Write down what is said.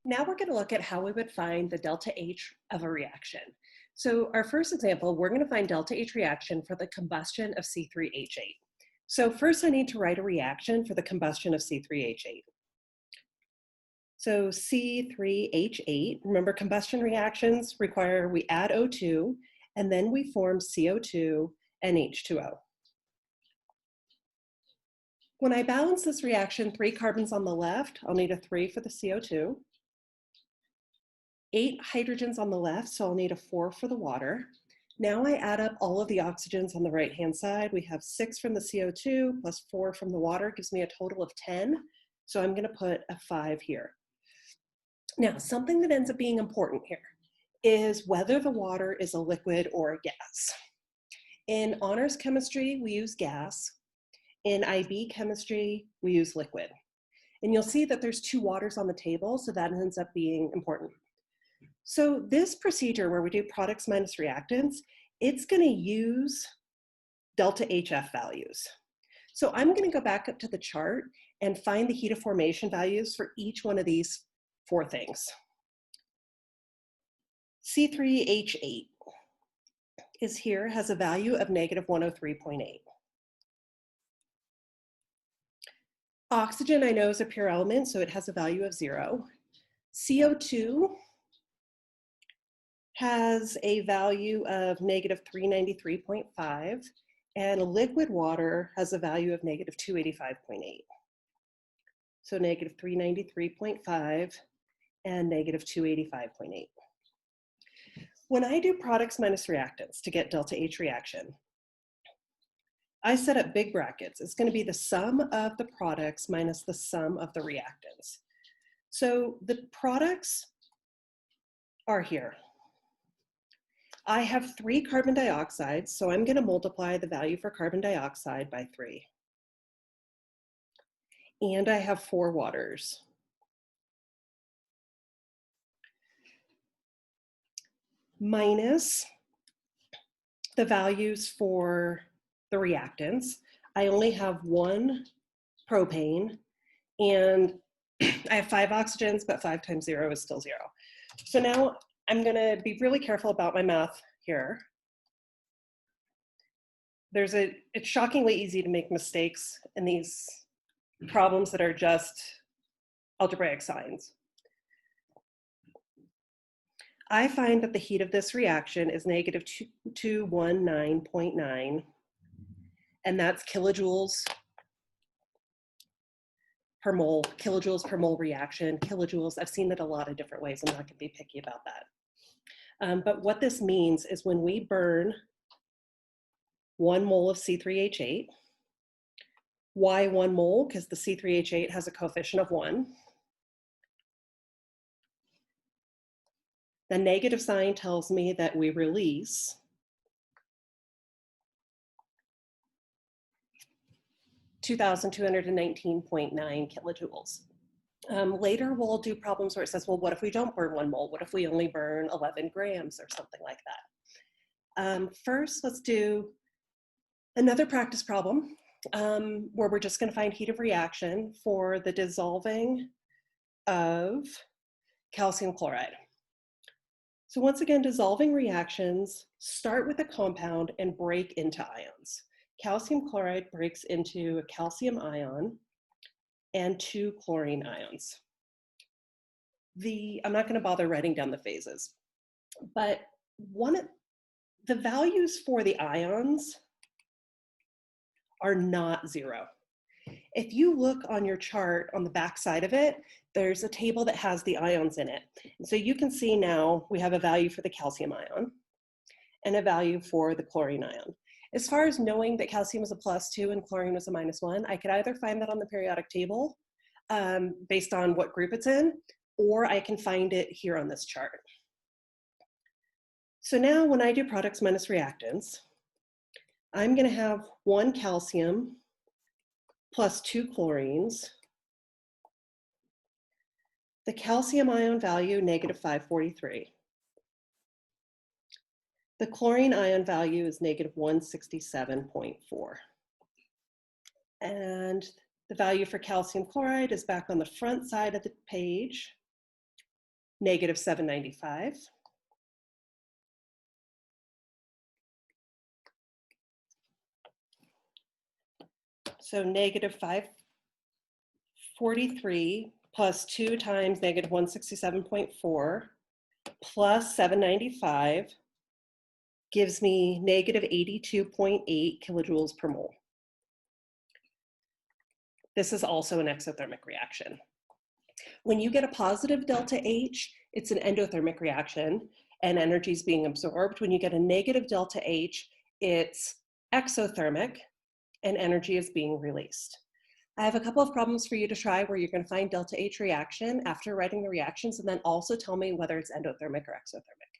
Now we're going to look at how we would find the delta H of a reaction. So our first example, we're going to find delta H reaction for the combustion of C3H8. So first I need to write a reaction for the combustion of C3H8. So C3H8, remember combustion reactions require we add O2 and then we form CO2 and H2O. When I balance this reaction, 3 carbons on the left, I'll need a 3 for the CO2. 8 hydrogens on the left, so I'll need a 4 for the water. Now I add up all of the oxygens on the right-hand side. We have 6 from the CO2 plus 4 from the water gives me a total of 10. So I'm gonna put a 5 here. Now, something that ends up being important here is whether the water is a liquid or a gas. In honors chemistry, we use gas. In IB chemistry, we use liquid. And you'll see that there's 2 waters on the table, so that ends up being important. So this procedure where we do products minus reactants, it's going to use delta HF values. So I'm going to go back up to the chart and find the heat of formation values for each one of these 4 things. C3H8 is here, has a value of negative 103.8. Oxygen I know is a pure element, so it has a value of 0. CO2 has a value of negative 393.5, and liquid water has a value of negative 285.8. So negative 393.5 and negative 285.8. When I do products minus reactants to get delta H reaction, I set up big brackets. It's going to be the sum of the products minus the sum of the reactants. So the products are here. I have 3 carbon dioxides, so I'm going to multiply the value for carbon dioxide by 3. And I have 4 waters. Minus the values for the reactants. I only have 1 propane, and I have 5 oxygens, but 5 times 0 is still 0. So now I'm going to be really careful about my math here. It's shockingly easy to make mistakes in these problems that are just algebraic signs. I find that the heat of this reaction is negative 219.9, and that's kilojoules per mole, kilojoules per mole reaction, kilojoules. I've seen it a lot of different ways. I'm not going to be picky about that. But what this means is when we burn 1 mole of C3H8, why 1 mole? Because the C3H8 has a coefficient of 1. The negative sign tells me that we release 2,219.9 kilojoules. Later, we'll do problems where it says, well, what if we don't burn 1 mole? What if we only burn 11 grams or something like that? First, let's do another practice problem where we're just going to find heat of reaction for the dissolving of calcium chloride. So once again, dissolving reactions start with a compound and break into ions. Calcium chloride breaks into a calcium ion and 2 chlorine ions. I'm not going to bother writing down the phases, but the values for the ions are not 0. If you look on your chart on the back side of it, there's a table that has the ions in it. And so you can see now we have a value for the calcium ion and a value for the chlorine ion. As far as knowing that calcium is a +2 and chlorine was a -1, I could either find that on the periodic table based on what group it's in, or I can find it here on this chart. So now when I do products minus reactants, I'm going to have 1 calcium plus 2 chlorines. The calcium ion value, negative 543. The chlorine ion value is negative 167.4. And the value for calcium chloride is back on the front side of the page. negative 795. So negative 543 plus 2 times negative 167.4 plus 795 gives me negative 82.8 kilojoules per mole. This is also an exothermic reaction. When you get a positive delta H, it's an endothermic reaction and energy is being absorbed. When you get a negative delta H, it's exothermic and energy is being released. I have a couple of problems for you to try where you're going to find delta H reaction after writing the reactions and then also tell me whether it's endothermic or exothermic.